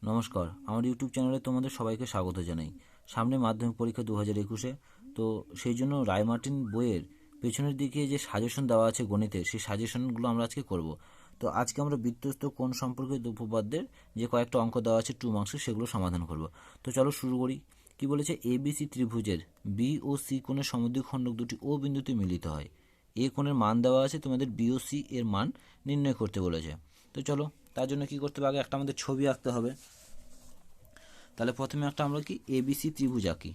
নমস্কার, আমার ইউটিউব চ্যানেলে তোমাদের সবাইকে স্বাগত জানাই। সামনে মাধ্যমিক পরীক্ষা 2021-এ, তো সেই জন্য রায় মার্টিন বইয়ের পেছনের দিকে যে সাজেশন দেওয়া আছে গণিতের, সেই সাজেশনগুলো আমরা আজকে করব। তো আজকে আমরা বৃত্তস্থ কোণ সম্পর্কিত উপপাদ্যের যে কয়েকটা অঙ্ক দেওয়া আছে 2 মার্কসের, সেগুলো সমাধান করব। তো চলো শুরু করি। কি বলেছে? এবিসি ত্রিভুজের বি ও সি কোণের সমদ্বিখণ্ডক দুটি ও বিন্দুতে মিলিত হয়। এ কোণের মান দেওয়া আছে, তোমাদের বি ও সি এর মান নির্ণয় করতে বলেছে। তো চলো, তার জন্য কি করতে হবে, আগে একটা আমাদের ছবি আঁকতে হবে। তাহলে প্রথমে একটা আমরা কি এবিসি ত্রিভুজ আঁকি।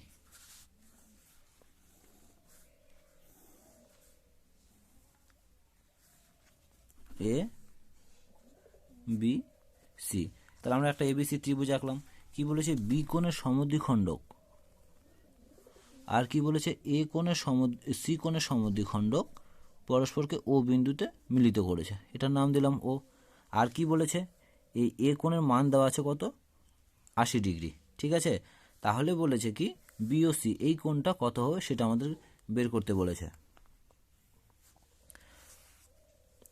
এ বি সি, তাহলে আমরা একটা এবিসি ত্রিভুজ আঁকলাম। কি বলেছে? বি কোণের সমদ্বিখণ্ডক, আর কি বলেছে? এ কোণের সি কোণের সমদ্বিখণ্ডক পরস্পরকে ও বিন্দুতে মিলিত করেছে, এটার নাম দিলাম ও। আর কি বলেছে? এই এ কোণের মান দেওয়া আছে কত? 80 ডিগ্রি। ঠিক আছে, তাহলে বলেছে কি বি ও সি এই কোণটা কত হবে সেটা আমাদের বের করতে বলেছে।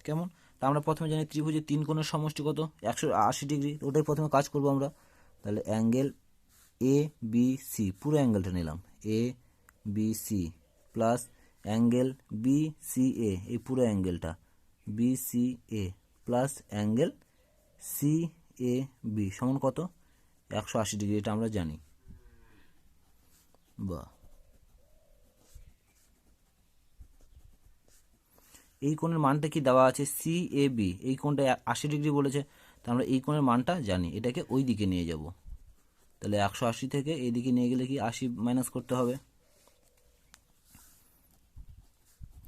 কেমন? তা আমরা প্রথমে জানি ত্রিভুজের 3 কোণের সমষ্টি কত? 180 ডিগ্রি। ওটাই প্রথমে কাজ করব আমরা। তাহলে অ্যাঙ্গেল এ বি সি, পুরো অ্যাঙ্গেলটা নিলাম, A B C plus angle B C A, এই পুরো অ্যাঙ্গেলটা B C A plus angle C A B সমান কত? 180 ডিগ্রি। এটা আমরা জানি। বা এই কোণের মানটা কি দেওয়া আছে? সি এ বি, এই কোণটা 80 ডিগ্রি বলেছে, তা আমরা এই কোণের মানটা জানি, এটাকে ওই দিকে নিয়ে যাব। তাহলে 180 থেকে এই দিকে নিয়ে গেলে কি 80 মাইনাস করতে হবে।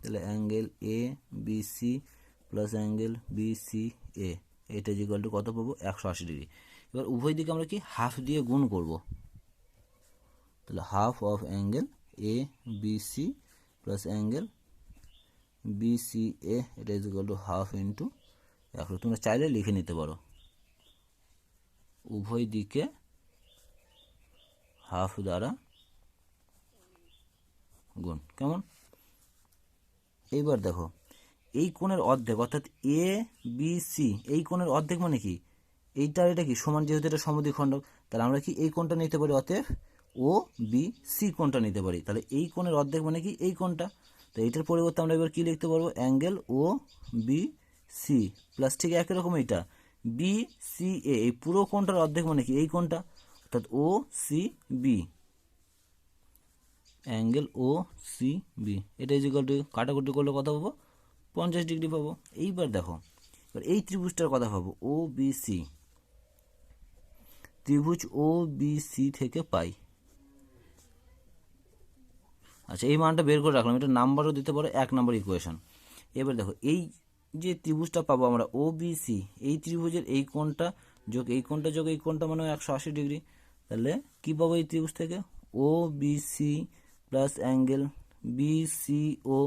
তাহলে angle A B C plus angle B C A, এটা ইকুয়াল টু কত পাবো? 180 ডিগ্রি। এবার উভয় দিকে আমরা কি হাফ দিয়ে গুণ করব। তাহলে half of angle A B C plus angle B C A, এটা is equal to half into 100। তোমরা চাইলে লিখে নিতে পারো, উভয় দিকে হাফ দ্বারা গুণ। কেমন? এইবার দেখো, এই কোণের অর্ধেক অর্থাৎ এ বি সি, এই কোণের অর্ধেক মানে কি? এইটার এটা কি সমান, যেহেতু এটা সমদ্বিখণ্ডক, তাহলে আমরা কি এই কোণটা নিতে পারি, অতএব ও বি সি কোণটা নিতে পারি। তাহলে এই কোণের অর্ধেক মানে কি? এই কোণটা। তো এইটার পরিবর্তে আমরা এবার কি লিখতে পারবো? Angle O B C plus ঠিক একই রকম এইটা বি সি এ, এই পুরো কোণটার অর্ধেক মানে কি? এই কোণটা, অর্থাৎ ও সি বি, অ্যাঙ্গেল ও সি বি, এটা ইজ ইকুয়াল টু কাটাকুটি করলে কত পাবো? 50 ডিগ্রি পাবো। এইবার দেখো, এবার এই ত্রিভুজটার কথা ভাবো, ও বি সি, ত্রিভুজ ও বি সি থেকে পাই। আচ্ছা, এই মানটা বের করে রাখলাম, এটা নাম্বারও দিতে পারো, 1 নম্বর ইকুয়েশন। এবার দেখো, এই যে ত্রিভুজটা পাবো আমরা ও বি সি, এই ত্রিভুজের এই কোণটা যোগ এই কোণটা যোগ এই কোণটা মানে 180 ডিগ্রি। তাহলে কি পাবো এই ত্রিভুজ থেকে? O B C plus angle B C O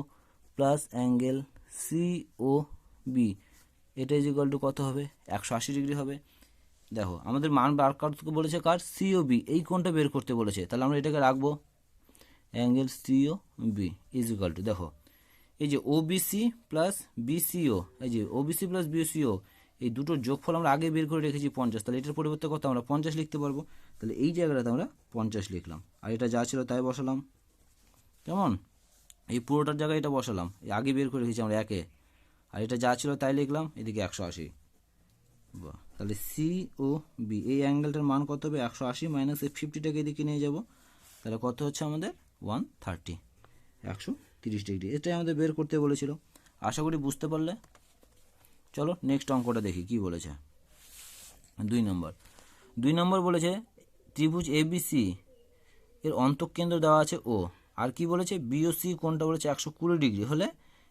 plus angle C O B, এটা ইজ ইকুয়াল টু কত হবে? 180 ডিগ্রি হবে। দেখো, আমাদের মান বার করতে বলেছে কার? সি ও বি, এই কোণটা বের করতে বলেছে, তাহলে আমরা এটাকে রাখবো angle C O B is equal to, দেখো এই যে ওবিসি প্লাস বিসিও, এই যে ওবিসি প্লাস বিসিও, এই দুটোর যোগফল আমরা আগে বের করে রেখেছি 50। তাহলে এটার পরিবর্তে কত? আমরা 50 লিখতে পারবো। তাহলে এই জায়গাটাতে আমরা 50 লিখলাম, আর এটা যা ছিল তাই বসালাম। কেমন? এই পুরোটার জায়গায় এটা বসালাম, এই আগে বের করে রেখেছি আমরা একে, আর এটা যা ছিল তাই লিখলাম, এদিকে 180। বাহ, তাহলে সি ও বি এই অ্যাঙ্গেলটার মান কত হবে? 180 মাইনাস এই 50টাকে এদিকে নিয়ে যাব, তাহলে কত হচ্ছে আমাদের? 130, 130 ডিগ্রি। এটাই আমাদের বের করতে বলেছিল। আশা করি বুঝতে পারলে। চলো নেক্সট অঙ্কটা দেখি কি বলেছে। 2 নম্বর। 2 নম্বর বলেছে ত্রিভুজ এবিসি এর অন্তঃকেন্দ্র দেওয়া আছে ও, আর কি বলেছে? বিওসি কোণটা বলেছে 120 ডিগ্রি হলে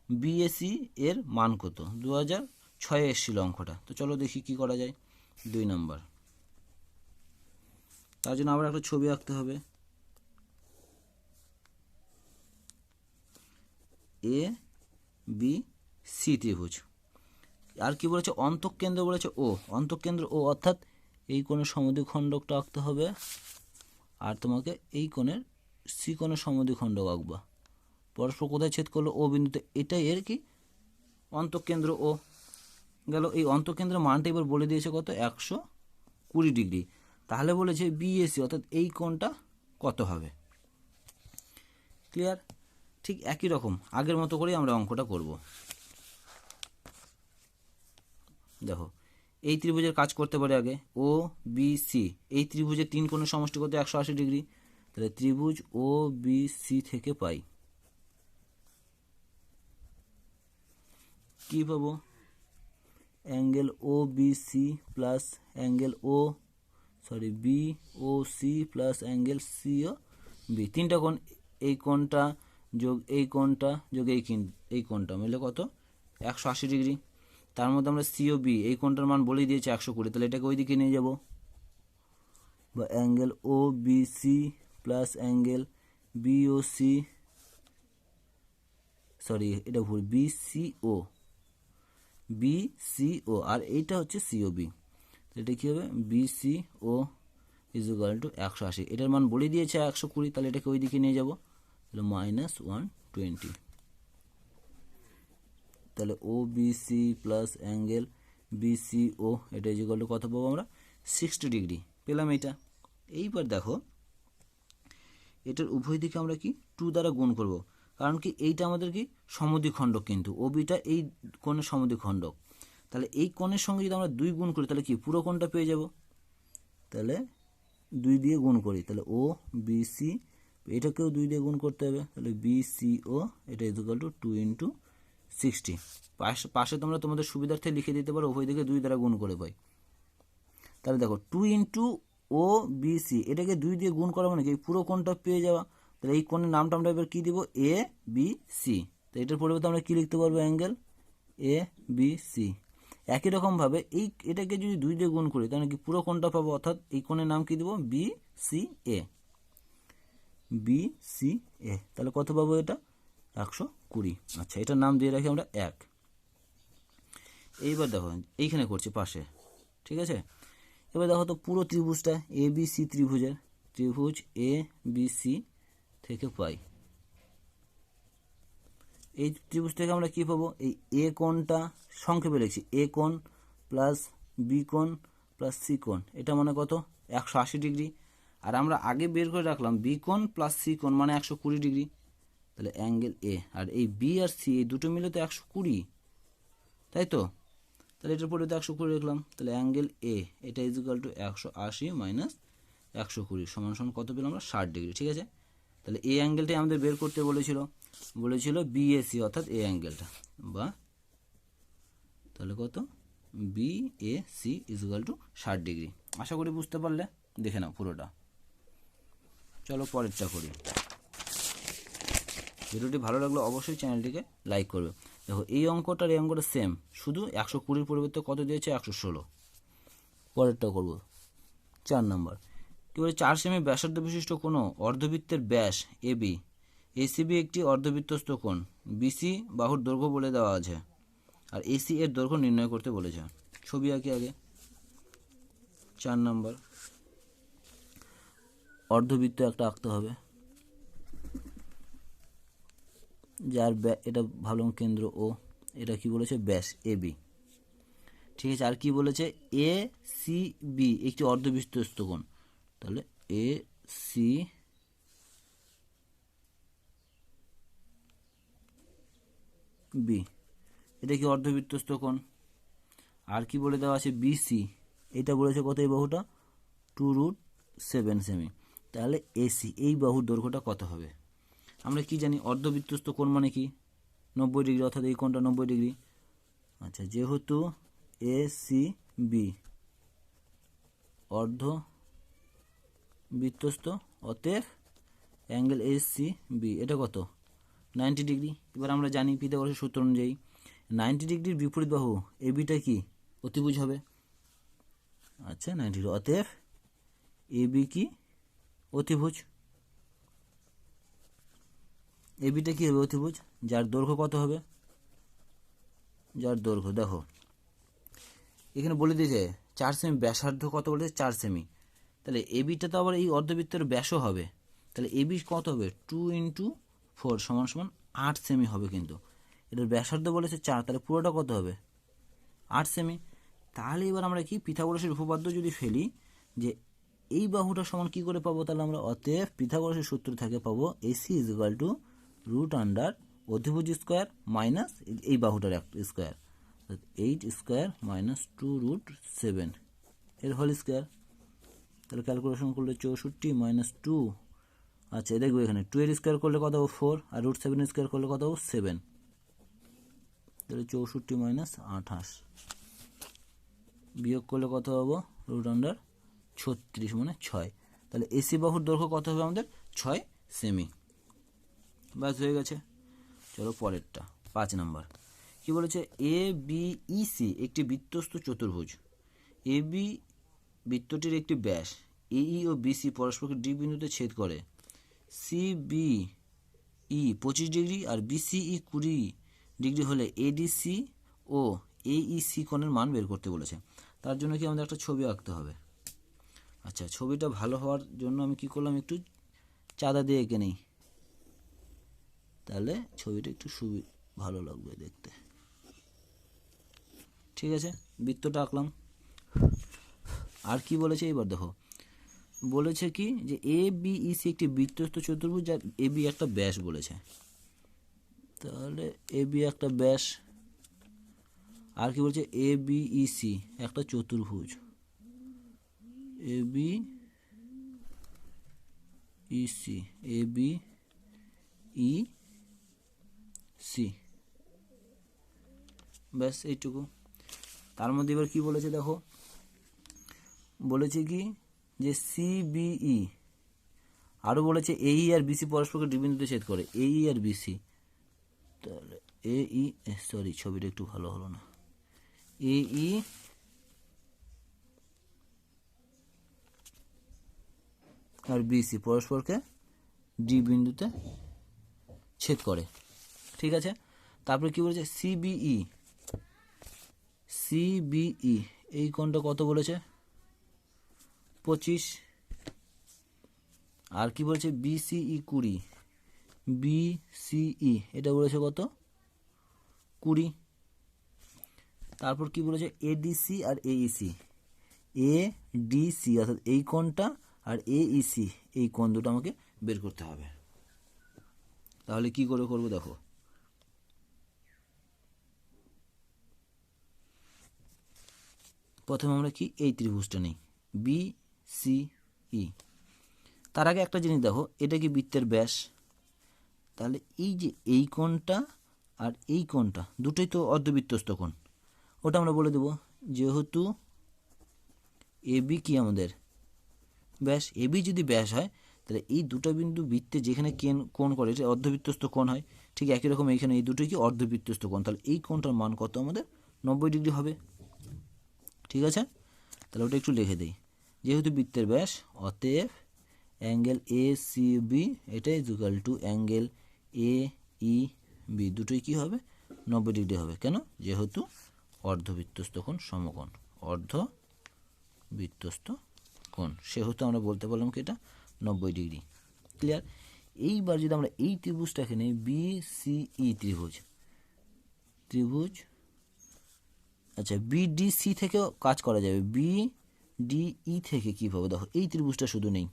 বিএসি এর মান কত? 2006 এসেছিল অঙ্কটা। তো চলো দেখি কি করা যায়। 2 নম্বর, তার জন্য আবার একটা ছবি আঁকতে হবে। এ বি সি ত্রিভুজ, আর কি বলেছে? অন্তঃকেন্দ্র বলেছে ও, অন্তঃকেন্দ্র ও অর্থাৎ এই কোণের সমদ্বিখণ্ডকটা আঁকতে হবে, আর তোমাকে এই কোণের সি কোণের সমদ্বিখণ্ডক আঁকবা। পরস্পর কোথায় ছেদ করলো? ও বিন্দুতে, এটাই এর কি অন্তঃকেন্দ্র ও। গেল, এই অন্তঃকেন্দ্রের মানটা এবার বলে দিয়েছে কত? 120 ডিগ্রি। তাহলে বলেছে বিএসি অর্থাৎ এই কোণটা কত হবে। ক্লিয়ার? ঠিক একই রকম আগের মতো করেই আমরা অঙ্কটা করব। দেখো এই ত্রিভুজের কাজ করতে পারে আগে ও বি সি, এই ত্রিভুজের 3 কোণের সমষ্টি কত 180 ডিগ্রি, তাহলে ত্রিভুজ ও বি সি থেকে পাই কি পাবো, angle O B C plus angle B O C plus angle C O B, 3টা কোণ, এই কোণটা যোগ এই কোণটা যোগ এই কোণটা মিলে কত 180 ডিগ্রি। তার মধ্যে আমরা সি ও বি এই কোণটার মান বলেই দিয়েছে 120, তাহলে এটাকে ওই দিকে নিয়ে যাব, বা angle O B C plus angle B O C, sorry এটা ভুল, বিসিও আর এইটা হচ্ছে সিওবি, এটা কি হবে বিসিও ইকুয়াল টু 180, এটার মান বলে দিয়েছে 120, তাহলে এটাকে ওই দিকে নিয়ে যাব, তাহলে -120, তাহলে ও বিসি প্লাস অ্যাঙ্গেল বিসিও এটা ইকুয়াল টু কত পাবো আমরা 60 ডিগ্রি পেলাম এটা। এইবার দেখো এটার উভয় দিকে আমরা কি 2 দ্বারা গুণ করব, কারণ কি এইটা আমাদের কি সমদ্বিখণ্ডক, কিন্তু ওবিটা এই কোণের সমদ্বিখণ্ডক, তাহলে এই কোণের সঙ্গে যদি আমরা 2 গুণ করি তাহলে কি পুরো কোণটা পেয়ে যাব, তাহলে 2 দিয়ে গুণ করি, তাহলে ও বিসি এটাকেও 2 দিয়ে গুণ করতে হবে, তাহলে বিসিও এটা ইকুয়াল টু 2 × 60, পাশে তোমরা তোমাদের সুবিধার্থে লিখে দিতে পারো উভয় দিকে 2 দ্বারা গুণ করে পাই। তাহলে দেখো 2 × ও বিসি এটাকে 2 দিয়ে গুণ করা মানে কি পুরো কোণটা পেয়ে যাওয়া, তাহলে এই কোণের নামটা আমরা এবার কী দিব এ বি সি, তো এটার পরিবর্তে আমরা কী লিখতে পারবো অ্যাঙ্গেল এ বি সি। একই রকমভাবে এটাকে যদি 2 দিয়ে গুণ করি তাহলে কি পুরো কোণটা পাবো, অর্থাৎ এই কোণের নাম কী দেবো বি সি এ, তাহলে কত পাবো এটা 120। আচ্ছা এটার নাম দিয়ে রাখি আমরা 1। এইবার দেখো এইখানে করছি পাশে, ঠিক আছে। এবার দেখো তো পুরো ত্রিভুজটা এ বি সি ত্রিভুজ এ বি সি থেকে পাই, এই ত্রিভুজ থেকে আমরা কি পাবো, এই এ কোণটা সংক্ষেপে লিখছি এ কোণ প্লাস বি কোণ প্লাস সি কোণ, এটা মানে কত 180 ডিগ্রি, আর আমরা আগে বের করে রাখলাম বি কোণ প্লাস সি কোণ মানে 120 ডিগ্রি, তাহলে অ্যাঙ্গেল এ, আর এই বি আর সি এই দুটো মিলে তো 120, তাই তো, তাহলে এটার পরে তো 120 রাখলাম, তাহলে অ্যাঙ্গেল এ এটা ইকুয়াল টু 180 মাইনাস 120 সমান কত পেলাম আমরা 60 ডিগ্রি, ঠিক আছে। তাহলে এই অ্যাঙ্গেলটাই আমাদের বের করতে বলেছিল বিএসি অর্থাৎ এই অ্যাঙ্গেলটা, বা তাহলে কত বিএসি ইকুয়াল টু 60 ডিগ্রি। আশা করি বুঝতে পারলে, দেখে নাও পুরোটা। চলো পরেরটা করি। ভিডিওটি ভালো লাগলে অবশ্যই চ্যানেলটিকে লাইক করবে। দেখো এই অঙ্কটার এই অঙ্কটা সেম, শুধু 120 পরিবর্তে কত দিয়েছে 116। পরেরটা করব 4 নম্বর। কী বলে 4 সেমি ব্যাসার্ধ বিশিষ্ট কোনো অর্ধবৃত্তের ব্যাস এবি, এসিবি একটি অর্ধবৃত্তস্থ কোণ, বিসি বাহুর দৈর্ঘ্য বলে দেওয়া আছে, আর এসি এর দৈর্ঘ্য নির্ণয় করতে বলেছে। ছবি আঁকি আগে। 4 নম্বর অর্ধবৃত্ত একটা আঁকতে হবে, যার এটা ভালো কেন্দ্র ও, এটা কি বলেছে ব্যাস এবি, ঠিক আছে। আর কি বলেছে এ সি বি একটি অর্ধবৃত্তস্থ কোণ, তাহলে এ সি বি এটা কি অর্ধবৃত্তস্থ কোণ। আর কি বলে দেওয়া আছে বিসি, এটা বলেছে কত এই বাহুটা 2√7 সেমি, তাহলে এসি এই বাহুর দৈর্ঘ্যটা কত হবে। আমরা কি জানি অর্ধবৃত্তস্থ কোণ মানে কি 90 ডিগ্রি, অর্থাৎ এই কোণটা 90 ডিগ্রি। আচ্ছা যেহেতু এ সি বি অর্ধবৃত্তস্থ অতএব অ্যাঙ্গেল এ সি বি এটা কত 90 ডিগ্রি। এবার আমরা জানি পিথাগোরাসের সূত্র অনুযায়ী 90 ডিগ্রির বিপরীত বাহু এবিটা কি অতিভুজ হবে। আচ্ছা 90 ডিগ্রি, অতএব এবি কি অতিভুজ, এবিটা কি হবে অতিভুজ, যার দৈর্ঘ্য কত হবে, যার দৈর্ঘ্য দেখো এখানে বলে দিয়েছে 4 সেমি, ব্যাসার্ধ কত বলেছে 4 সেমি, তাহলে এবিটা তো আবার এই অর্ধবৃত্তের ব্যাসও হবে, তাহলে এবি কত হবে 2 × 4 = 8 সেমি হবে, কিন্তু এটার ব্যাসার্ধ বলেছে 4, তাহলে পুরোটা কত হবে 8 সেমি। তাহলে এবার আমরা কি পিথাগোরাসের উপপাদ্য যদি ফেলি যে এই বাহুটা সমান কি করে পাবো তাহলে আমরা? অতএব পিথাগোরাসের সূত্র থেকে পাবো A C is equal to root under অধিভুজ স্কোয়ার মাইনাস এই বাহুটার স্কোয়ার, 8 স্কোয়ার মাইনাস 2√7 এর হোল স্কোয়ার। তাহলে ক্যালকুলেশন করলে 64 মাইনাস 2, আচ্ছা দেখবো এখানে 2 এর স্কোয়ার করলে কত হবে 4, আর √7 স্কোয়ার করলে কত হবে 7, তাহলে 64 মাইনাস 28 বিয়োগ করলে কত হবে রুট আন্ডার 36 মানে 6। তাহলে এসি বাহুর দৈর্ঘ্য কত হবে আমাদের? 6 সেমি। ব্যাস হয়ে গেছে। চলো পরেরটা 5 নাম্বার কি বলেছে? এ বি ই সি একটি বৃত্তস্থ চতুর্ভুজ। এ বি বৃত্তটির একটি ব্যাস, এই ও বিসি পরস্পরকে ডি বিন্দুতে ছেদ করে। সি বি ই 25 ডিগ্রি আর বিসিই 20 ডিগ্রি হলে এডিসি ও এইসি কোণের মান বের করতে বলেছে। তার জন্য কি আমাদের একটা ছবি আঁকতে হবে। আচ্ছা ছবিটা ভালো হওয়ার জন্য আমি কি করলাম, একটু চাঁদা দিয়ে এঁকে নিই, তাহলে ছবিটা একটু ভালো লাগবে দেখতে। ঠিক আছে, বৃত্তটা আঁকলাম। আর কি বলেছে এবার দেখো, বলেছে কি যে এ বি ই সি একটি বৃত্তস্থ চতুর্ভুজ, যার এ বি একটা ব্যাস বলেছে, তাহলে এ বি একটা ব্যাস। আর কি বলছে? এ বি ই সি একটা চতুর্ভুজ, A B E C, A B E C, ব্যাস এইটুকু। তার মধ্যে এবার কি বলেছে দেখো, বলেছে কি যে সিবিই, আরও বলেছে এই আর বিসি পরস্পরকে ডি বিন্দুতে ছেদ করে, এই আর বিসি। তাহলে এই সরি ছবিটা একটু ভালো হলো না, এই আর বিসি পরস্পরকে ডি বিন্দুতে ছেদ করে। ঠিক আছে, তারপরে কি বলেছে? সিবিই, সিবিই এই কোণটা কত বলেছে? 25। আর কি বলেছে? বিসিই 20, বিসিই এটা বলেছে কত? 20। তারপর কি বলেছে? এডিসি আর এইসি, এডিসি অর্থাৎ এই কোণটা আর এইসি এই কোণ দুটো আমাকে বের করতে হবে। তাহলে কি করে করবো দেখো, প্রথমে আমরা কি এই ত্রিভুজটা নেই বি সি ই। তার আগে একটা জিনিস দেখো, এটা কি বৃত্তের ব্যাস, তাহলে এই যে এই কোণটা আর এই কোণটা দুটোই তো অর্ধবৃত্তস্থ কোণ, ওটা আমরা বলে দেবো যেহেতু এবি কি আমাদের ব্যাস, এবি যদি ব্যাস হয় তাহলে এই দুটো বিন্দু বৃত্তে যেখানে কোণ করে এটা অর্ধবৃত্তস্থ কোণ হয়। ঠিক একই রকম এইখানে এই দুটোই কি অর্ধবৃত্তস্থ কোণ, তাহলে এই কোণটার মান কত আমাদের? 90 ডিগ্রি হবে। ঠিক আছে, তাহলে ওটা একটু লিখে দিই, যেহেতু বৃত্তের ব্যাস অতএব অ্যাঙ্গেল এ সি বি এটা is equal to angle A E B দুটোই কি হবে? 90 ডিগ্রি হবে। কেন? যেহেতু অর্ধবৃত্তস্থ কোণ সমকোণ, অর্ধবৃত্তস্থ কোণ, সেহেতু আমরা বলতে পারলাম কি এটা 90 ডিগ্রি। ক্লিয়ার? এইবার যদি আমরা এই ত্রিভুজটাকে নিই বি সি ই ত্রিভুজ, আচ্ছা বিডিসি থেকেও কাজ করা যাবে, বিডিই থেকে কী পাবো দেখো, এই ত্রিভুজটা শুধু নেই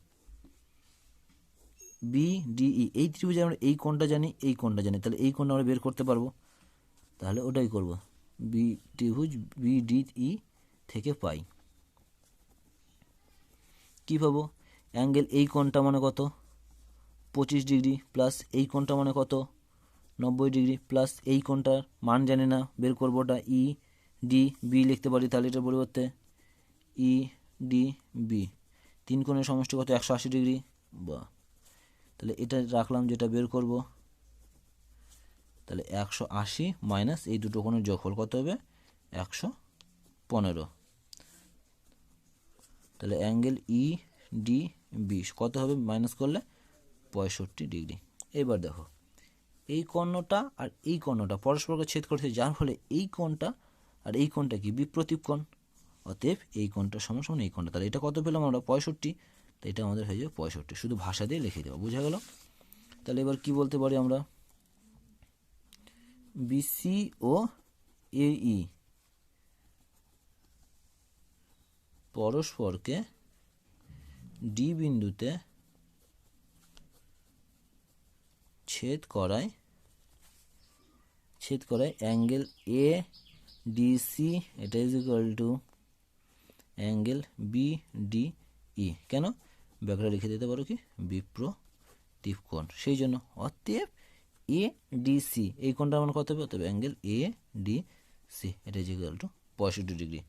বিডিই, এই ত্রিভুজে আমরা এই কোণটা জানি এই কোণটা জানি, তাহলে এই কোণটা আমরা বের করতে পারবো, তাহলে ওটাই করব। ত্রিভুজ বিডিই থেকে পাই কী পাবো? অ্যাঙ্গেল এই কোণটা মানে কত? 25 ডিগ্রি, প্লাস এই কোণটা মানে কত? 90 ডিগ্রি, প্লাস এই কোণটার মান জানি না, বের করবো ওটা ই ডি বি লিখতে পারি, তাহলে এটার পরিবর্তে ই ডি বি, তিন কোণের সমষ্টি কত? 180 ডিগ্রি। বা তাহলে এটা রাখলাম, যেটা বের করব, তাহলে 180 মাইনাস এই দুটো কোণের যোগফল কত হবে? 115। তাহলে অ্যাঙ্গেল ই ডি বি কত হবে মাইনাস করলে? 65 ডিগ্রি। এবার দেখো এই কর্ণটা আর এই কর্ণটা পরস্পরকে ছেদ করছে, যার ফলে এই কোণটা আর এই কোণটা কি? বিপ্রতীপ কোণ। অতএব এই কোণটা সমান সমান এই কোণটা, তাহলে এটা কত পেলাম আমরা? 65। তো এটা আমাদের হয়ে যাবে 65, শুধু ভাষা দিয়ে লিখে দেবো, বোঝা গেল? তাহলে এবার কি বলতে পারি আমরা? বিসি ও এই পরস্পরকে ডি বিন্দুতে ছেদ করায় অ্যাঙ্গেল এ ডিসি এটা is equal to angle B D E. কেন? ব্যাকটা লিখে দিতে পারো কি বিপ্রতীপ কোণ, সেই জন্য। অতএব এ ডিসি এই কোণটা আমার কত হবে? অতএব অ্যাঙ্গেল এ ডিসি এটা ইজ ইকুয়াল টু 65 ডিগ্রি।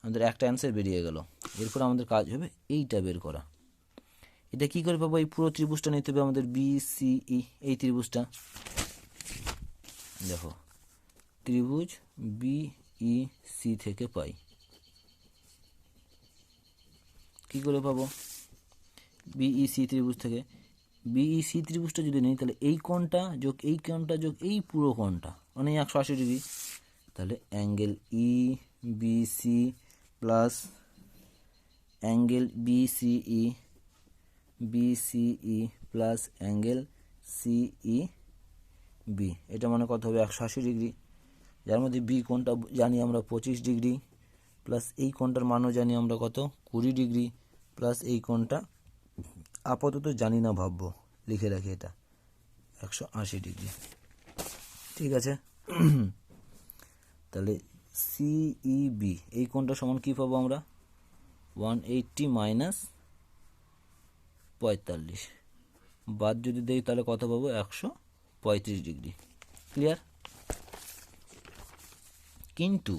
আমাদের একটা অ্যান্সার বেরিয়ে গেল। এরপর আমাদের কাজ হবে এইটা বের করা। এটা কি করে পাবো? এই পুরো ত্রিভুজটা নিতে হবে আমাদের বিসিই, এই ত্রিভুজটা। দেখো ত্রিভুজ বিইসি থেকে পাই। কি করে পাবো? বিইসি ত্রিভুজ থেকে, বিইসি ত্রিভুজটা যদি নেই তাহলে এই কোণটা যোগ এই কোণটা যোগ এই পুরো কোণটা মানে 180 ডিগ্রি, তাহলে angle E B C plus angle B C E plus angle C E B, এটা মানে কত হবে? 180 ডিগ্রি। যার মধ্যে বি কোণটা জানি আমরা 25 ডিগ্রি, প্লাস এই কোণটার মানও জানি আমরা কত? 20 ডিগ্রি, প্লাস এই কোণটা আপাতত জানি না, ভাববো, লিখে রাখি এটা 180 ডিগ্রি। ঠিক আছে, তাহলে সিইবি এই কোণটা সমান কি পাবো আমরা? 180 মাইনাস 45 বাদ যদি দেই তাহলে কত পাবো? 135 ডিগ্রি। ক্লিয়ার? কিন্তু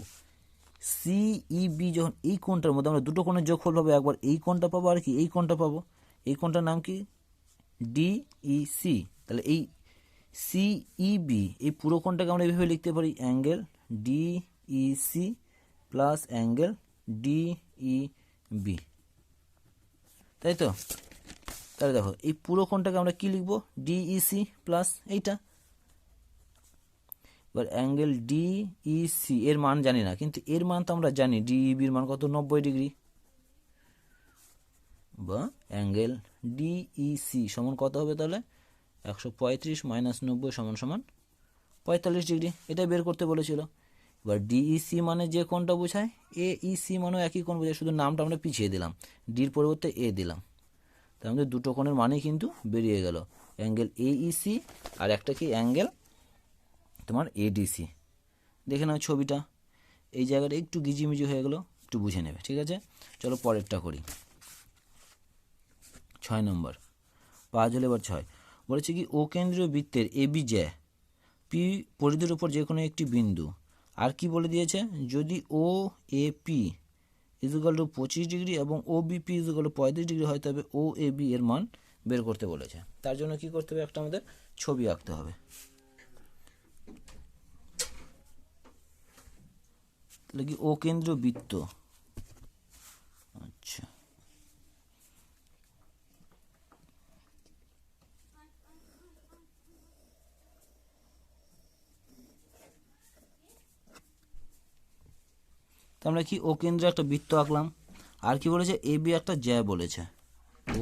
সিইবি যখন এই কোণটার মধ্যে আমরা দুটো কোণের যোগফল পাবো, একবার এই কোণটা পাবো আর কি এই কোণটা পাবো। এই কোণটার নাম কি? ডিইসি। তাহলে এই সিইবি এই পুরো কোণটাকে আমরা এইভাবে লিখতে পারি, angle Dec plus angle DEB, তাই তো? তাহলে দেখো এই পুরো কোণটাকে আমরা কি লিখবো? ডিইসি প্লাস এইটা। এবার অ্যাঙ্গেল ডিইসি এর মান জানি না, কিন্তু এর মান তো আমরা জানি, ডিইবির মান কত? 90 ডিগ্রি। বা অ্যাঙ্গেল ডিইসি সমান কত হবে তাহলে? 135 মাইনাস 90 সমান সমান 45 ডিগ্রি। এটা বের করতে বলেছিল। এবার ডিইসি মানে যে কোণটা বোঝায়, এইসি মানেও একই কোণ বোঝায়, শুধু নামটা আমরা পিছিয়ে দিলাম, ডির পরিবর্তে এ দিলাম। তার মধ্যে দুটো কোণের মানেই কিন্তু বেরিয়ে গেল, অ্যাঙ্গেল এইসি আর একটা কি? অ্যাঙ্গেল তোমার এডিসি। দেখে নাও ছবিটা, এই জায়গাটা একটু গিজিমিজি হয়ে গেল, একটু বুঝে নেবে। ঠিক আছে, চলো পরেরটা করি। 6 নম্বর 5 হলে এবার 6 বলেছে কি? ও কেন্দ্রীয় বৃত্তের এবি জ্যা পি পরিধির উপর যে কোনো একটি বিন্দু, আর কি বলে দিয়েছে? যদি O A P equal to 25 degree এবং O B P equal to 35 degree হয়, তবে ও এ বি এর মান বের করতে বলেছে। তার জন্য কি করতে হবে? একটা আমাদের ছবি আঁকতে হবে। তাহলে কি ও কেন্দ্রীয় বৃত্ত, আচ্ছা আমরা কি ও কেন্দ্রে একটা বৃত্ত আঁকলাম। আর কি বলেছে? এ বি একটা জ্যা বলেছে,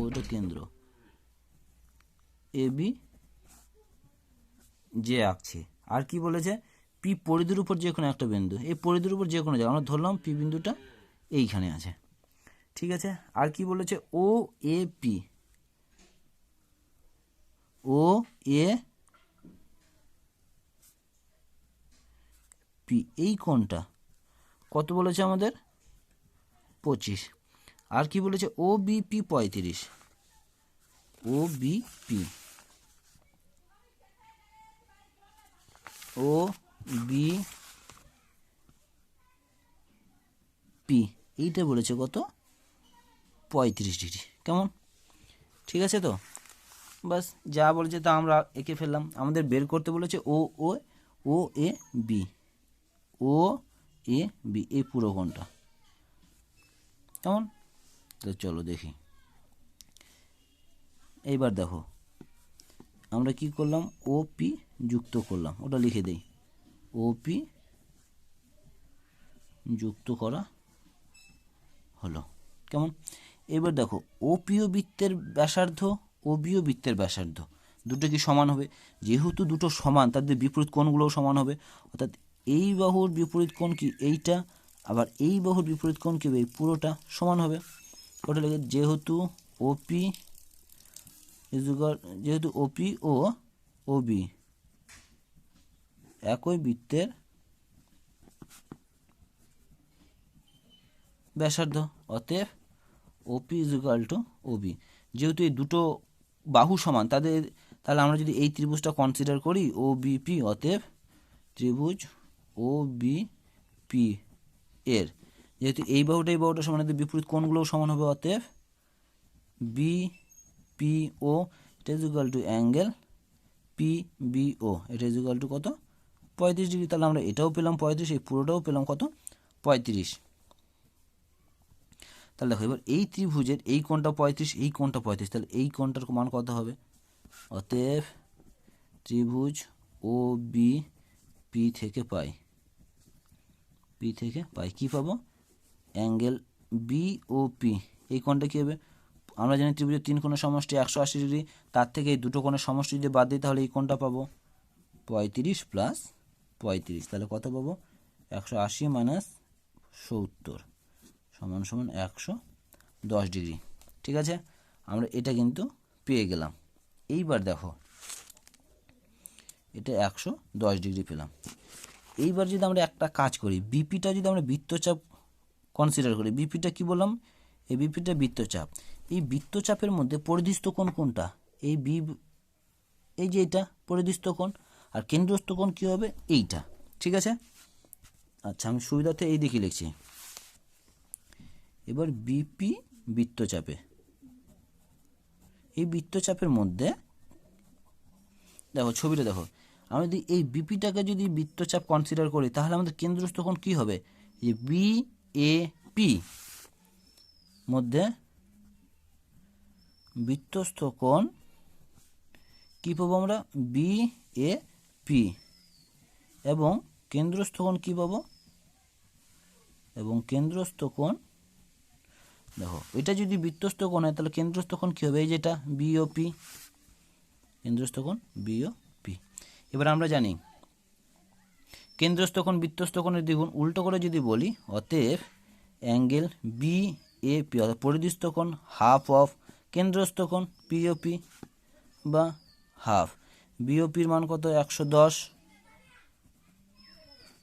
ওটা কেন্দ্র এ বি জ্যা আঁকছি। আর কি বলেছে? পি পরিধির উপর যে কোনো একটা বিন্দু, এই পরিধির উপর যে কোনো জায়গা আমরা ধরলাম পি বিন্দুটা এইখানে আছে। ঠিক আছে, আর কি বলেছে? ও A P, O A P এই কোণটা কত বলেছে আমাদের? 25। আর কি বলেছে? ও বিপি 35, ও বিপি, ও বি পি এইটা বলেছে কত? 35 ডিগ্রি। কেমন? ঠিক আছে তো? বাস যা বলেছে তা আমরা এঁকে ফেললাম। আমাদের বের করতে বলেছে ও ও ও A B, O A B এই পুরো কোণটা। কেমন? তো চলো দেখি। এইবার দেখো আমরা কি করলাম? ও পি যুক্ত করলাম, ওটা লিখে দেই, ও পি যুক্ত করা হলো। কেমন? এবার দেখো ওপিও বৃত্তের ব্যাসার্ধ, ওবিও বৃত্তের ব্যাসার্ধ দুটো কি সমান হবে? যেহেতু দুটো সমান তাদের বিপরীত কোণগুলোও সমান হবে, অর্থাৎ এই বাহুর বিপরীত কোণ কি? এইটা, আবার এই বাহুর বিপরীত কোণ কি? এই পুরোটা সমান হবে। ওটা লিখে যেহেতু ও ওপি যেহেতু ওপি ও ওবি একই বৃত্তের ব্যাসার্ধ, অতএব ওপি ইজুকাল টু ওবি। যেহেতু এই দুটো বাহু সমান, তাহলে আমরা যদি এই ত্রিভুজটা কনসিডার করি ও বিপি, অতএব ত্রিভুজ ও বিপি এর যেহেতু এই বাহুটা সমান, বিপরীত কোণগুলোও সমান হবে, অতএব বিপিও এটা ইজুকাল টু অ্যাঙ্গেল পিবিও, এটা ইজুকাল টু কত? 35 ডিগ্রি। তাহলে আমরা এটাও পেলাম 35, এই পুরোটাও পেলাম কত? 35। তাহলে দেখো এবার এই ত্রিভুজের এই কোণটা 35, এই কোণটা 35, তাহলে এই কোণটার মান কত হবে? অতএব ত্রিভুজ ও বি পি থেকে পাই কি পাবো? Angle B O P. এই কোণটা কী হবে? আমরা জানি ত্রিভুজের 3 কোণের সমষ্টি 180 ডিগ্রি, তার থেকে এই দুটো কোণের সমষ্টি যদি বাদ দিই তাহলে এই কোণটা পাবো 35 প্লাস 35। তাহলে কত পাবো? 180 মাইনাস 70 সমান 110 ডিগ্রি। ঠিক আছে, আমরা এটা কিন্তু পেয়ে গেলাম। এইবার দেখো এটা 110 ডিগ্রি পেলাম। এইবার যদি আমরা একটা কাজ করি, বিপিটা যদি আমরা বৃত্তচাপ কনসিডার করি, বিপিটা কি বললাম? এই বিপিটা বৃত্তচাপ। এই বৃত্তচাপের মধ্যে পরিধিস্থ কোণ কোনটা? এই যে এটা পরিধিস্থ কোণ, আর কেন্দ্রস্থ কোণ কী হবে? এইটা। ঠিক আছে, আচ্ছা আমি সুবিধার্থে এই দিকে লিখছি। এবার বিপি বৃত্তচাপে, এই বৃত্তচাপের মধ্যে দেখো ছবিটা দেখো, আমরা যদি এই বিপিটাকে যদি বৃত্তচাপ কনসিডার করি তাহলে আমাদের কেন্দ্রস্থ কোণ কী হবে? যে বি এ পি মধ্যে বৃত্তস্থ কোণ কী পাবো আমরা? B A P. এবং কেন্দ্রস্থ কোণ কী পাবো? এবং কেন্দ্রস্থ কোণ দেখো, এটা যদি বৃত্তস্থ কোণ হয় তাহলে কেন্দ্রস্থ কোণ কী হবে? এই যেটা বিওপি, কেন্দ্রস্থ কোণ বিওপি। এবার আমরা জানি কেন্দ্রস্থ কোণ বৃত্তস্থ কোণের দ্বিগুণ। উল্টো করে যদি বলি, অতএব অ্যাঙ্গেল বি এ পি অর্থাৎ পরিধিস্থ কোণ হাফ অফ কেন্দ্রস্থ কোণ পিওপি বা হাফ। বিওপির মান কত? 110।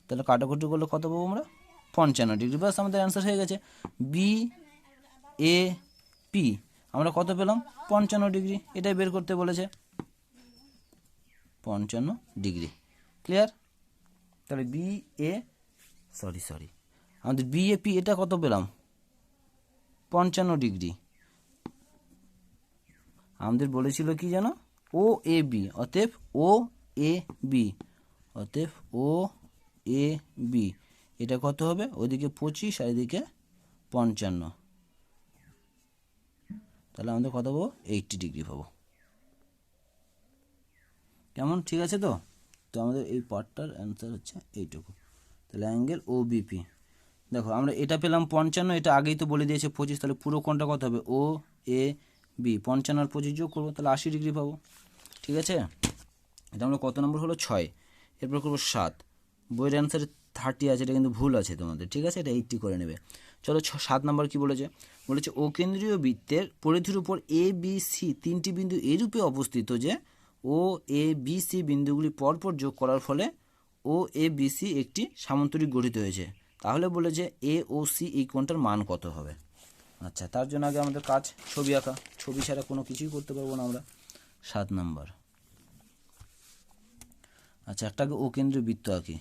তাহলে কাটাকুটি করলে কত পাবো আমরা? 55 ডিগ্রি। বাস আমাদের অ্যান্সার হয়ে গেছে। বি এ পি আমরা কত পেলাম? 55 ডিগ্রি। এটাই বের করতে বলেছে, 55 ডিগ্রি। ক্লিয়ার? তাহলে আমাদের বিএপি এটা কত পেলাম? 55 ডিগ্রি। আমাদের বলেছিল কি জানো? ও এ বি, অতএব ও এ বি, এটা কত হবে? ওইদিকে 25 আর এদিকে 55, তাহলে আমাদের কত পাবো? 80 ডিগ্রি পাবো। কেমন? ঠিক আছে তো? তো আমাদের এই পার্টটার অ্যান্সার হচ্ছে এইটুকু। তাহলে অ্যাঙ্গেল ও বিপি দেখো আমরা এটা পেলাম 55, এটা আগেই তো বলে দিয়েছে 25, তাহলে পুরো কোণটা কত হবে? ও এ বি, 55 আর 25 যোগ করবো, তাহলে 80 ডিগ্রি পাবো। ঠিক আছে, এটা আমরা কত নম্বর হলো? 6। এরপর করবো 7। বইয়ের অ্যান্সারে 30 আছে, এটা কিন্তু ভুল আছে তোমাদের। ঠিক আছে, এটা 80 করে নেবে। চলো 7 নম্বর কি বলেছে? ও কেন্দ্রীয় বৃত্তের পরিধির উপর এ বি সি 3টি বিন্দু এরূপে অবস্থিত যে ও এ বি সি বিন্দুগুলি পরপর যোগ করার ফলে ও এ বি সি একটি সামান্তরিক গঠিত হয়েছে। তাহলে বলেছে এ ও সি এই কোণটার মান কত হবে? আচ্ছা, তার জন্য আগে আমাদের কাজ ছবি আঁকা। ছবি ছাড়া কোনো কিছুই করতে পারবো না আমরা। 7 নম্বর। আচ্ছা, একটা ও কেন্দ্রীয় বৃত্ত আঁকি।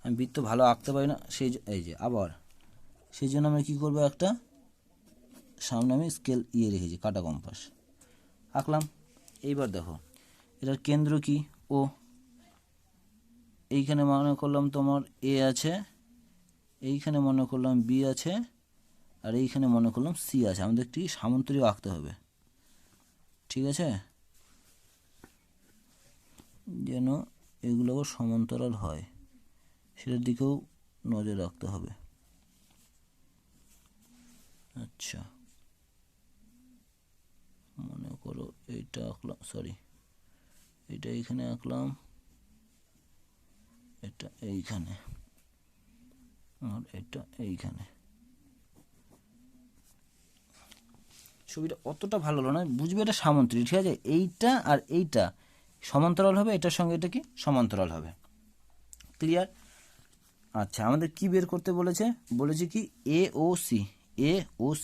আমি বৃত্ত ভালো আঁকতে পারি না, সেই জন্য আমি কী করবো? একটা সামনে আমি স্কেল রেখেছি, কাটা কম্পাস আঁকলাম। এইবার দেখো এটার কেন্দ্র কি? ও। এইখানে মনে করলাম তোমার এ আছে, এইখানে মনে করলাম বি আছে, আর এইখানে মনে করলাম সি আছে। আমাদের একটি সামান্তরিক আঁকতে হবে। ঠিক আছে, যেন এগুলো সমান্তরাল হয় সেটার দিকেও নজর রাখতে হবে। আচ্ছা, মনে করো এইটা আঁকলাম, এটা এইখানে আঁকলাম, এটা এইখানে, আর এটা এইখানে। ছবিটা অতটা ভালো হলো না, বুঝবে এটা সামান্তরিক, ঠিক আছে। এইটা আর এইটা সমান্তরাল হবে, এটার সঙ্গে এটা কি সমান্তরাল হবে, ক্লিয়ার। আচ্ছা, আমাদের কি বের করতে বলেছে, বলেছে কি এ ও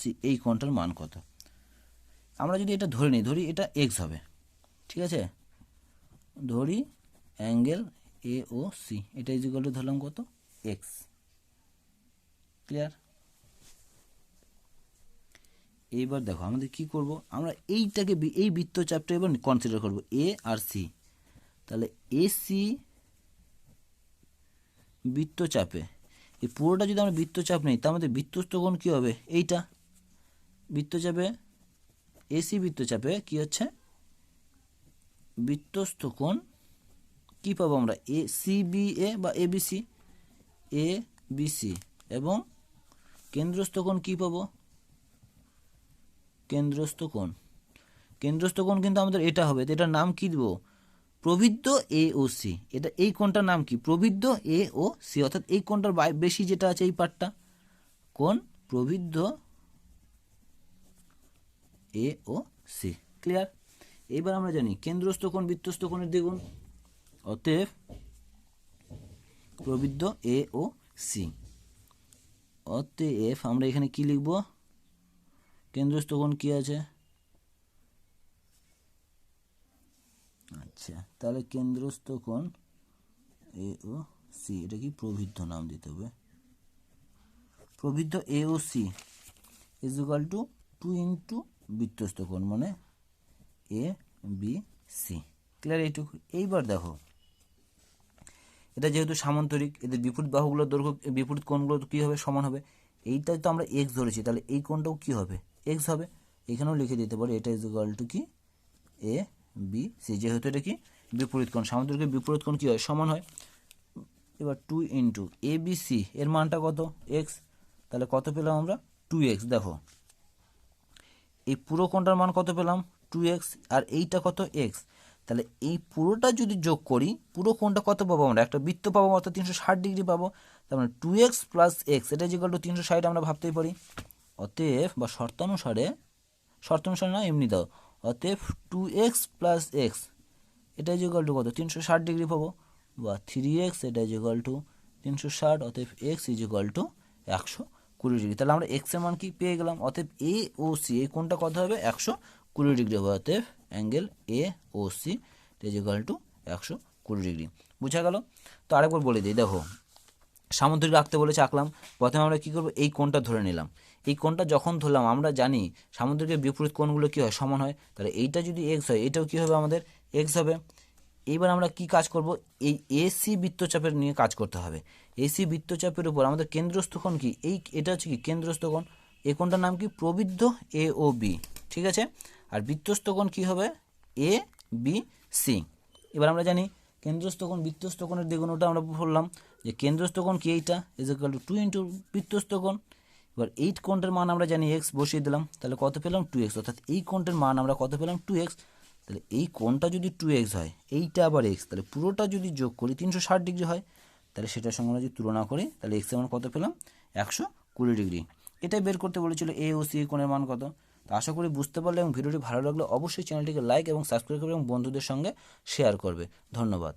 সি এই কোণটার মান কত। আমরা যদি এটা ধরে নিই, ধরি এটা এক্স হবে, ঠিক আছে, ধরি অ্যাঙ্গেল এ ও সি, এটা ইজিক্যাল টু ধরলাম কত, এক্স, ক্লিয়ার। এইবার দেখো আমাদের কি করব, আমরা এইটাকে এই বৃত্তচাপটা এবার কনসিডার করব, এ আর সি। তাহলে এসি বৃত্তচাপে, এই পুরোটা যদি আমরা বৃত্তচাপ নেই, তার মধ্যে বৃত্তস্থ কোণ কী হবে, এইটা বৃত্তচাপে, এসি বৃত্তচাপে কি হচ্ছে, বৃত্তস্থ কোণ কী পাবো আমরা, এ সি বি এ বা এ বি সি, এবং কেন্দ্রস্থ কোণ কী পাবো, কেন্দ্রস্থ কোণ কিন্তু আমাদের এটা হবে, তো এটার নাম কি দেব, প্রবৃদ্ধ এ ও সি। এটা এই কোণটার নাম কি, প্রবৃদ্ধ এ ও সি, অর্থাৎ এই কোণটার বেশি যেটা আছে এই পার্টটা, কোণ প্রবৃদ্ধ এ ও সি, ক্লিয়ার। এইবার আমরা জানি কেন্দ্রস্থ কোণ বৃত্তস্থ কোণের দ্বিগুণ, অতএব প্রবৃদ্ধ এ ও সি, অতএব আমরা এখানে কি লিখব, কেন্দ্রস্থ কোণ কি আছে, আচ্ছা তাহলে কেন্দ্রস্থ কোণ এ ও সি, এটা কি প্রবৃদ্ধ নাম দিতে হবে, প্রবৃদ্ধ A O C is equal to 2 into বৃত্তস্থ কোণ মানে এ বি সি, ক্লিয়ার এইটুকু। এইবার দেখো এটা যেহেতু সামান্তরিক, এদের বিপরীত বাহুগুলোর দৈর্ঘ্য, বিপরীত কোণগুলো কী হবে, সমান হবে। এইটা তো আমরা এক্স ধরেছি, তাহলে এই কোণটাও কী হবে, এক্স হবে। এখানেও লিখে দিতে পারি এটা ইজ ইকুয়াল টু কি এ বি সি, যেহেতু এটা কি বিপরীত কোণ, সামান্তরিকের বিপরীত কোণ কী হয়, সমান হয়। এবার 2 ইন্টু এ বি সি এর মানটা কত, এক্স, তাহলে কত পেলাম আমরা 2x। দেখো এই পুরো কোণটার মান কত পেলাম 2x, আর এইটা কত x, তাহলে এই পুরোটা যদি যোগ করি, পুরো কোণটা কত পাবো আমরা, একটা বৃত্ত পাবো, অর্থাৎ 360 ডিগ্রি পাবো। তার মানে 2x প্লাস এক্স, এটা ইকুয়াল টু 360 আমরা ভাবতেই পারি। অতএব বা শর্তানুসারে না এমনি দাও, অতএব 2x প্লাস এক্স এটা ইকুয়াল টু কত, 360 ডিগ্রি পাবো, বা 3x এটা ইকুয়াল টু 360, অতএব এক্স ইকুয়াল টু 120 ডিগ্রি। তাহলে আমরা এক্স এর মান কি পেয়ে গেলাম, অতএব এ ও সি এই কোণটা কত হবে, 120 ডিগ্রি হবে। অতএব angle A O C equal to 120 degree, বুঝা গেল। তো আরেকবার বলে দিই, দেখো সামুদ্রিক আঁকতে বলেছে, আঁকলাম। প্রথমে আমরা কী করবো, এই কোণটা ধরে নিলাম। এই কোণটা যখন ধরলাম, আমরা জানি সামুদ্রিকের বিপরীত কোণগুলো কী হয়, সমান হয়। তাহলে এইটা যদি এক্স হয়, এটাও কী হবে আমাদের এক্স হবে। এইবার আমরা কি কাজ করব, এই এসি বৃত্তচাপের নিয়ে কাজ করতে হবে। এসি বৃত্তচাপের উপর আমাদের কেন্দ্রস্থ কোণ কি, এটা হচ্ছে কি কেন্দ্রস্থ কোণ, এই কোণটার নাম কি প্রবৃদ্ধ এ ও বি, ঠিক আছে। আর বৃত্তস্থ কোণ কী হবে, এ বি সি। এবার আমরা জানি কেন্দ্রস্থ কোণ বৃত্তস্থ কোণের দ্বিগুণ, ওটা আমরা বললাম যে কেন্দ্রস্থ কোণ কি, এইটা ইজ ইকুয়াল টু 2 ইন্টু বৃত্তস্থ কোণ। এবার এই কোণটার মান আমরা জানি এক্স, বসিয়ে দিলাম, তাহলে কত পেলাম 2x, অর্থাৎ এই কোণটার মান আমরা কত পেলাম 2x। তাহলে এই কোণটা যদি 2x হয়, এইটা আবার x, তাহলে পুরোটা যদি যোগ করি 360 ডিগ্রি হয়, তাহলে সেটার সঙ্গে আমরা যদি তুলনা করি, তাহলে x এর মান কত পেলাম 120 ডিগ্রি। এটাই বের করতে বলেছিল এ ও সি কোণের মান কত। তো আশা করি বুঝতে পারলে, এবং ভিডিওটি ভালো লাগলে অবশ্যই চ্যানেলটিকে লাইক এবং সাবস্ক্রাইব করবে এবং বন্ধুদের সঙ্গে শেয়ার করবে। ধন্যবাদ।